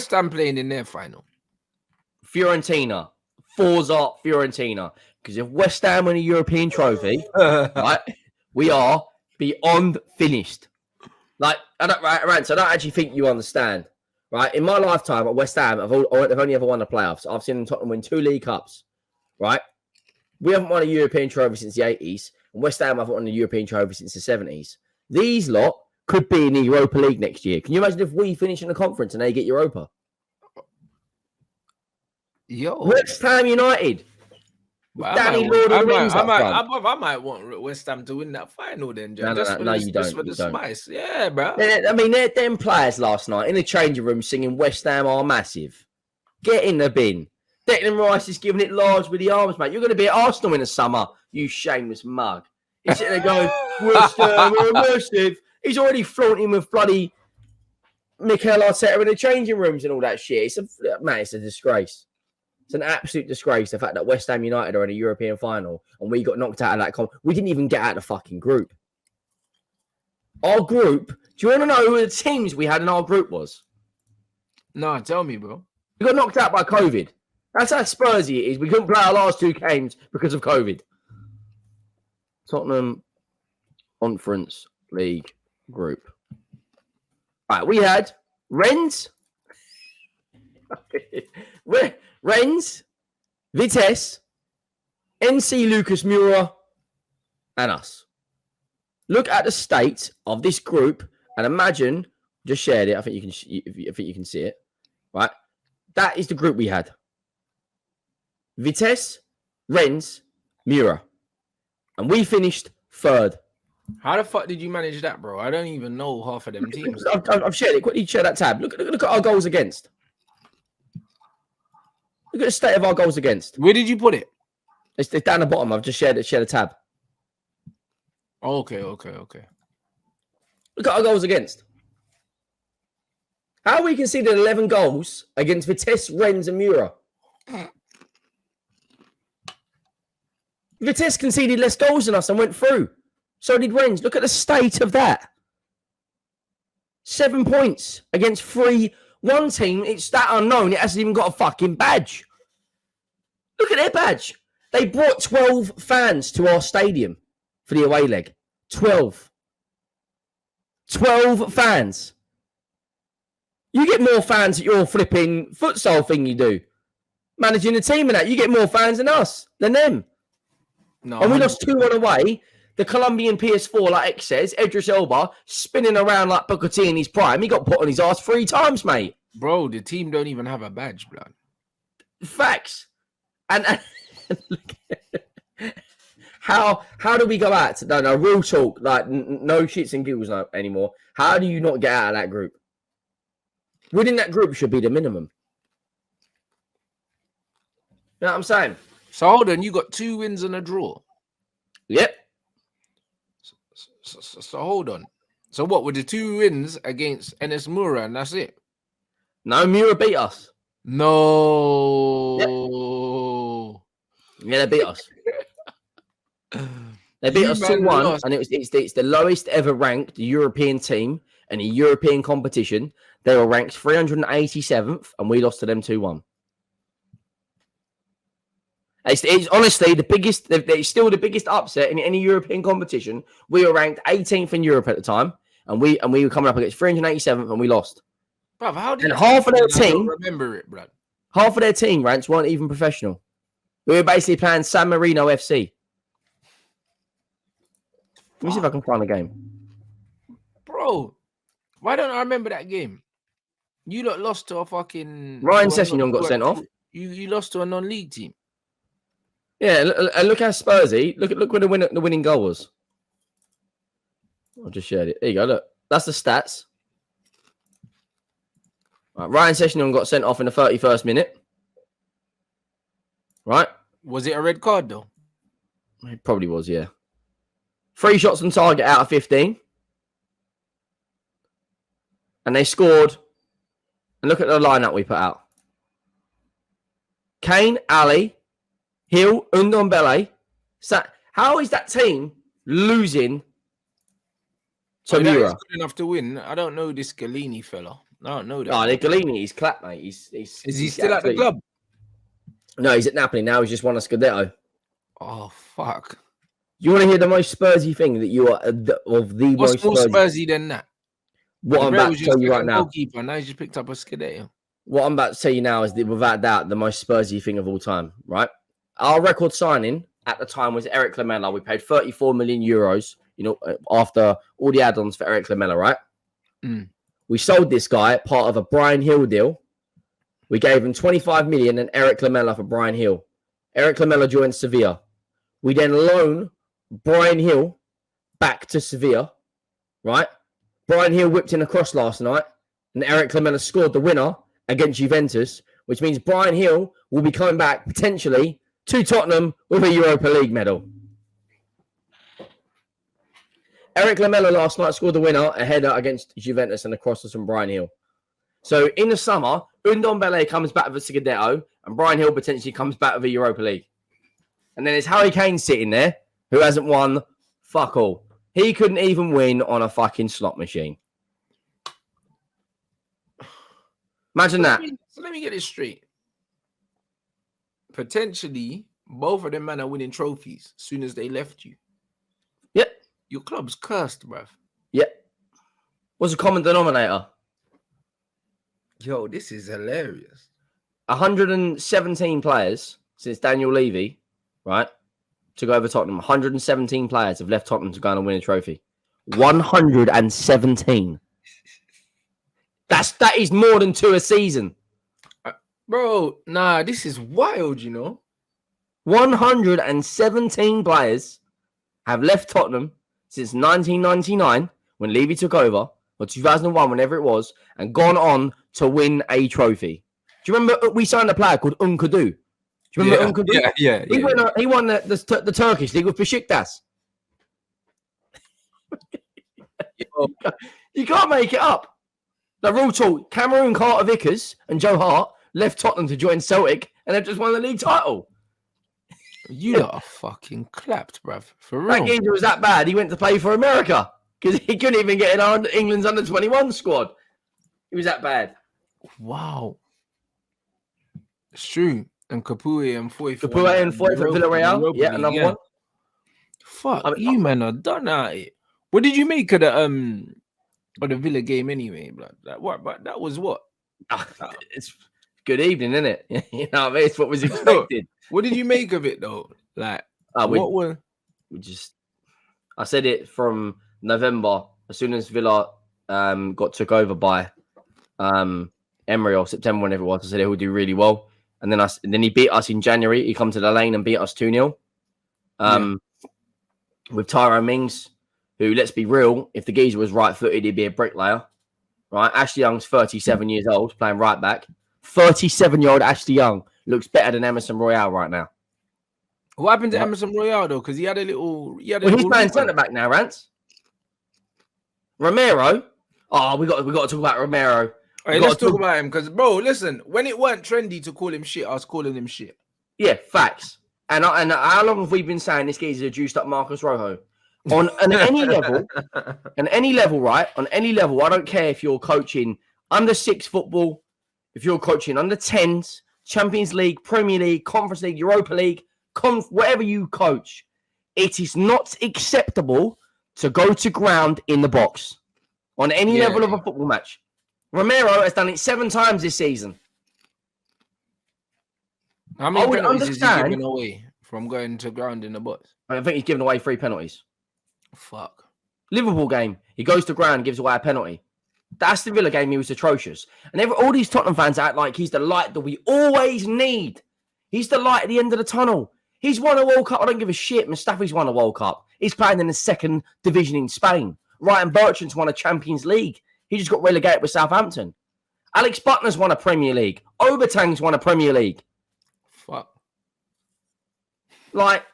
West Ham playing in their final? Fiorentina. Forza Fiorentina. Because if West Ham win a European trophy, right, we are beyond finished. Like, Rants, I don't actually think you understand. Right? In my lifetime at West Ham, I've only ever won the playoffs. I've seen Tottenham win 2 League Cups. Right? We haven't won a European trophy since the 80s. And West Ham haven't won a European trophy since the 70s. These lot could be in the Europa League next year. Can you imagine if we finish in the conference and they get Europa? Yo. West Ham United. Well, Danny Lord of the Rings I might want West Ham to win that final then, John. No, you don't. Just for the spice. Yeah, bro. I mean, them players last night in the changing room singing West Ham are massive. Get in the bin. Declan Rice is giving it large with the arms, mate. You're going to be at Arsenal in the summer, you shameless mug. He's sitting there going, West Ham are massive. He's already flaunting with bloody Mikel Arteta in the changing rooms and all that shit. It's a disgrace. It's an absolute disgrace, the fact that West Ham United are in a European final and we got knocked out of that. We didn't even get out of the fucking group. Our group, do you want to know who the teams we had in our group was? No, tell me, bro. We got knocked out by COVID. That's how Spursy it is. We couldn't play our last 2 games because of COVID. Tottenham Conference League group. Right, we had Rennes. Rennes, Vitesse, NC Lucas Moura, and us. Look at the state of this group and imagine. Just shared it. I think you can see it. Right, that is the group we had. Vitesse, Rennes, Moura, and we finished 3rd. How the fuck did you manage that, bro? I don't even know half of them teams. I've shared it. Quickly share that tab. Look at our goals against. Look at the state of our goals against. Where did you put it? It's down the bottom. I've just shared a tab. Okay. Look at our goals against. How we conceded 11 goals against Vitesse, Rennes, and Moura. Vitesse conceded less goals than us and went through. So did Rennes. Look at the state of that. 7 points against 3. One team, it's that unknown. It hasn't even got a fucking badge. Look at their badge. They brought 12 fans to our stadium for the away leg. 12. 12 fans. You get more fans at your flipping futsal thing you do. Managing the team and that. You get more fans than us, than them. No, and we lost 2-1 away. The Colombian PS4, like X says, Idris Elba, spinning around like Booker T in his prime. He got put on his ass 3 times, mate. Bro, the team don't even have a badge, blood. Facts. And how do we go out? No, real talk. Like, no shits and giggles anymore. How do you not get out of that group? Winning that group should be the minimum. You know what I'm saying? So hold on, you got 2 wins and a draw. Yep. So hold on. So what were the 2 wins against NS Moura and that's it? No, Moura beat us. No. Yep. Yeah, they beat us. They beat us 2-1, and it's the lowest ever ranked European team in a European competition. They were ranked 387th, and we lost to them 2-1. It's honestly the biggest. It's still the biggest upset in any European competition. We were ranked 18th in Europe at the time, and we were coming up against 387th, and we lost. Bruv, how did half of their team remember it, bro? Half of their team, Rants, weren't even professional. We were basically playing San Marino FC. Let me see if I can find the game. Bro, why don't I remember that game? You lot lost to a fucking... Ryan Sessegnon got sent off. You lost to a non-league team. Yeah, look how Spursy. Look where the winning goal was. I just shared it. There you go, look. That's the stats. Right, Ryan Sessegnon got sent off in the 31st minute. Right? Was it a red card, though? It probably was, yeah. 3 shots on target out of 15. And they scored. And look at the lineup we put out. Kane, Ali, Hill, Ndombele. How is that team losing to Moura? Good enough to win. I don't know this Galini fella. I don't know that. Oh, Nicolini, he's clapped, mate. Is he still at the club? No, he's at Napoli now. He's just won a Scudetto. Oh, fuck. You want to hear the most Spursy thing that you are of the What's most more Spursy? Spursy than that? What I'm about to tell you right now. Goalkeeper. Now he's just picked up a Scudetto. What I'm about to tell you now is without doubt the most Spursy thing of all time, right? Our record signing at the time was Eric Lamela. We paid 34 million euros, after all the add-ons for Eric Lamela, right? Mm. We sold this guy part of a Brian Hill deal. We gave him 25 million and Eric Lamela for Brian Hill. Eric Lamela joined Sevilla. We then loan Brian Hill back to Sevilla, right? Brian Hill whipped in a cross last night and Eric Lamela scored the winner against Juventus, which means Brian Hill will be coming back potentially to Tottenham with a Europa League medal. Eric Lamela last night scored the winner, a header against Juventus and a cross from Brian Hill. So in the summer, Ndombele comes back with a Scudetto and Brian Hill potentially comes back with a Europa League. And then it's Harry Kane sitting there who hasn't won fuck all. He couldn't even win on a fucking slot machine. Imagine that. So let me get this straight. Potentially, both of them men are winning trophies as soon as they left you. Yep. Your club's cursed, bruv. Yep. What's the common denominator? Yo, this is hilarious. 117 players since Daniel Levy, right, to go over Tottenham. 117 players have left Tottenham to go and win a trophy. 117. That is more than 2 a season. Bro, nah, this is wild, 117 players have left Tottenham since 1999 when Levy took over, or 2001, whenever it was, and gone on to win a trophy. Do you remember we signed a player called Unkadu? Do you remember Unkadu? Yeah. He won the Turkish league with Besiktas. You can't make it up. The real talk, Cameroon Carter-Vickers and Joe Hart left Tottenham to join Celtic and they've just won the league title. You lot are fucking clapped, bruv. For real. That geezer was that bad. He went to play for America because he couldn't even get in England's under-21 squad. He was that bad. Wow. It's true. And Capoue and Foy for Villarreal. Yeah, another one. Fuck, you men are done at it. What did you make of the Villa game anyway? But that was what? It's good evening, isn't it? You know what I mean? It's what was expected. What did you make of it though? Like, I said it from November, as soon as Villa got took over by Emery, or September, whenever it was. I said it would do really well. And then he beat us in January. He come to the lane and beat us 2-0. With Tyrone Mings, who, let's be real, if the geezer was right-footed, he'd be a bricklayer. Right? Ashley Young's 37 years old, playing right back. 37-year-old Ashley Young looks better than Emerson Royale right now. What happened to Emerson Royale though? Because he had a little. He's playing centre back now, Rants. Romero. Oh, we got to talk about Romero. All right, let's talk about him because, bro, listen. When it weren't trendy to call him shit, I was calling him shit. Yeah, facts. And how long have we been saying this geezer a juiced up Marcus Rojo? On any level, right? On any level, I don't care if you're coaching under 6 football, if you're coaching under 10s, Champions League, Premier League, Conference League, Europa League, whatever you coach, it is not acceptable to go to ground in the box on any level of a football match. Romero has done it 7 times this season. How many penalties is he giving away from going to ground in the box? I think he's given away 3 penalties. Fuck. Liverpool game, he goes to ground and gives away a penalty. That's the Villa game, he was atrocious. And all these Tottenham fans act like he's the light that we always need. He's the light at the end of the tunnel. He's won a World Cup. I don't give a shit. Mustafi's won a World Cup. He's playing in the 2nd division in Spain. Ryan Bertrand's won a Champions League. He just got relegated with Southampton. Alex Butler's won a Premier League. Obertang's won a Premier League. Fuck. Like,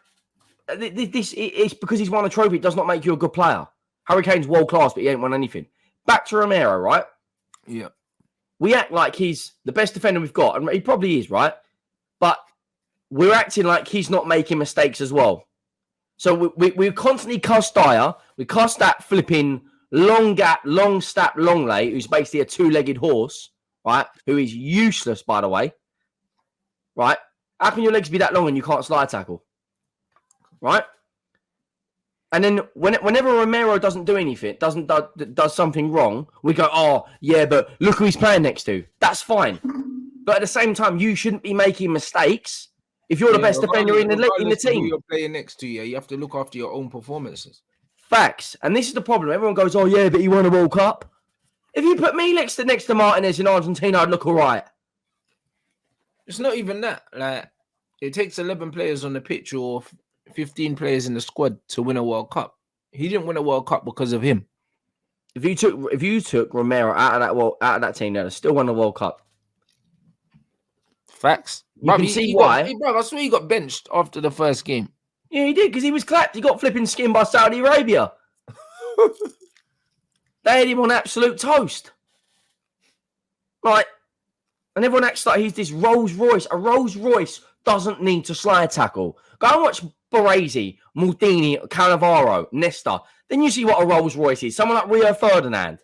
this it's because he's won a trophy. It does not make you a good player. Harry Kane's world class, but he ain't won anything. Back to Romero, right? Yeah. We act like he's the best defender we've got, and he probably is, right? But we're acting like he's not making mistakes as well. So we constantly cuss Dyer. We cuss that flipping long gap, long stap, long lay, who's basically a two-legged horse, right? Who is useless, by the way, right? How can your legs be that long and you can't slide tackle, right? And then whenever Romero doesn't do anything, does something wrong, we go, oh yeah, but look who he's playing next to. That's fine, but at the same time, you shouldn't be making mistakes if you're the best defender in the team. Who you're playing next to, you have to look after your own performances. Facts, and this is the problem. Everyone goes, oh yeah, but he won a World Cup. If you put me next to Martinez in Argentina, I'd look all right. It's not even that. Like, it takes 11 players on the pitch or 15 players in the squad to win a World Cup. He didn't win a World Cup because of him. If you took Romero out of that team, they'd still won the World Cup. Facts. You can see why. I swear he got benched after the first game. Yeah, he did, because he was clapped. He got flipping skinned by Saudi Arabia. They had him on absolute toast. Right. And everyone acts like he's this Rolls Royce. A Rolls Royce doesn't need to slide tackle. Go and watch Baresi, Maldini, Cannavaro, Nesta. Then you see what a Rolls Royce is. Someone like Rio Ferdinand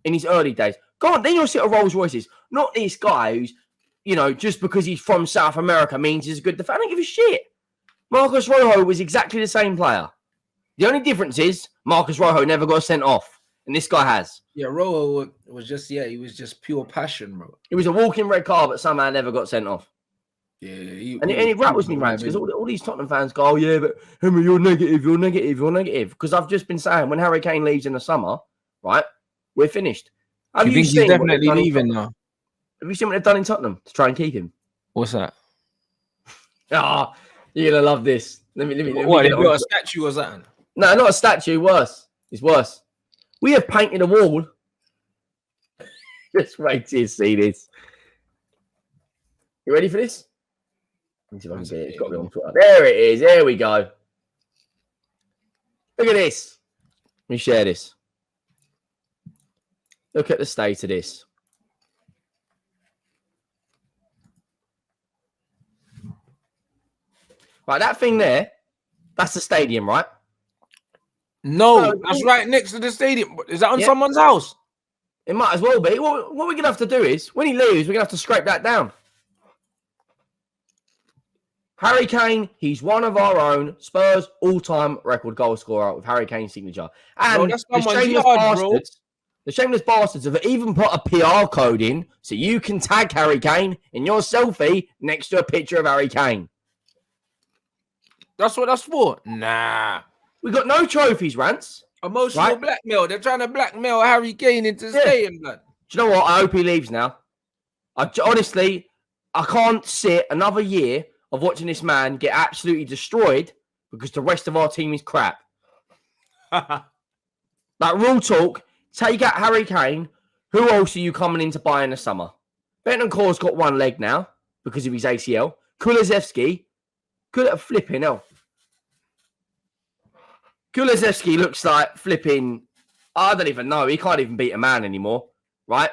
in his early days. Go on, then you'll see what a Rolls Royce is. Not this guy who's, just because he's from South America means he's a good defender. I don't give a shit. Marcos Rojo was exactly the same player. The only difference is Marcos Rojo never got sent off. And this guy has. Yeah, Rojo was he was just pure passion, bro. It was a walking red card, but somehow never got sent off. Yeah, and it rattles me, Rants, because all these Tottenham fans go, oh yeah, but Henry, you're negative. Because I've just been saying, when Harry Kane leaves in the summer, right, we're finished. Do you think he's definitely leaving now? Have you seen what they've done in Tottenham to try and keep him? What's that? Ah, you're gonna love this. Let me what? They built a statue or something? No, not a statue. Worse. It's worse. We have painted a wall. Just wait till you see this. You ready for this? It's got to be on Twitter. There it is. There we go. Look at this. Let me share this. Look at the state of this. Right, that thing there, that's the stadium, right? No, that's right next to the stadium. Is that on someone's house? It might as well be. What we're going to have to do is, when he leaves, we're going to have to scrape that down. Harry Kane, he's one of our own. Spurs all-time record goal scorer with Harry Kane's signature. And the shameless bastards have even put a PR code in so you can tag Harry Kane in your selfie next to a picture of Harry Kane. That's what that's for? Nah. We got no trophies, Rants. Emotional blackmail. They're trying to blackmail Harry Kane into staying, blood. Do you know what? I hope he leaves now. Honestly, I can't sit another year of watching this man get absolutely destroyed because the rest of our team is crap. Like, real talk, take out Harry Kane. Who else are you coming in to buy in the summer? Bentancur's got one leg now because of his ACL. Kulusevski, could have flipping hell. Kulusevski looks like flipping. I don't even know. He can't even beat a man anymore, right?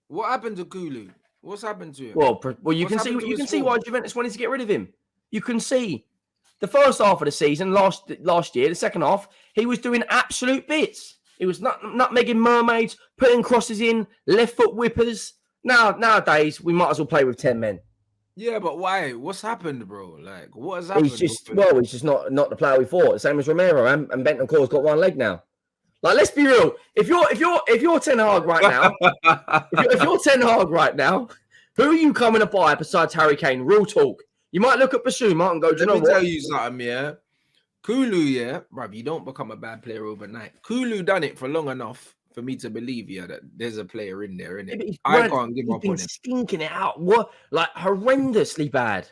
What happened to Kulu? What's happened to him? Well, you can see why Juventus wanted to get rid of him. You can see the first half of the season last year, the second half, he was doing absolute bits. He was nutmegging mermaids, putting crosses in, left foot whippers. Nowadays, we might as well play with 10 men. Yeah, but why? What's happened, bro? Like, what has happened? He's just not the player we thought. Same as Romero, and Bentancur's got one leg now. Like, let's be real. If you're Ten Hag right now, if you're Ten Hag right now, who are you coming to buy besides Harry Kane? Real talk. You might look at Basuma and go, do you know what? Let me tell you something, yeah. Kulu, yeah, bruv, you don't become a bad player overnight. Kulu done it for long enough for me to believe, yeah, that there's a player in there, innit? I can't give up on him. Stinking it out. What? Like, horrendously bad.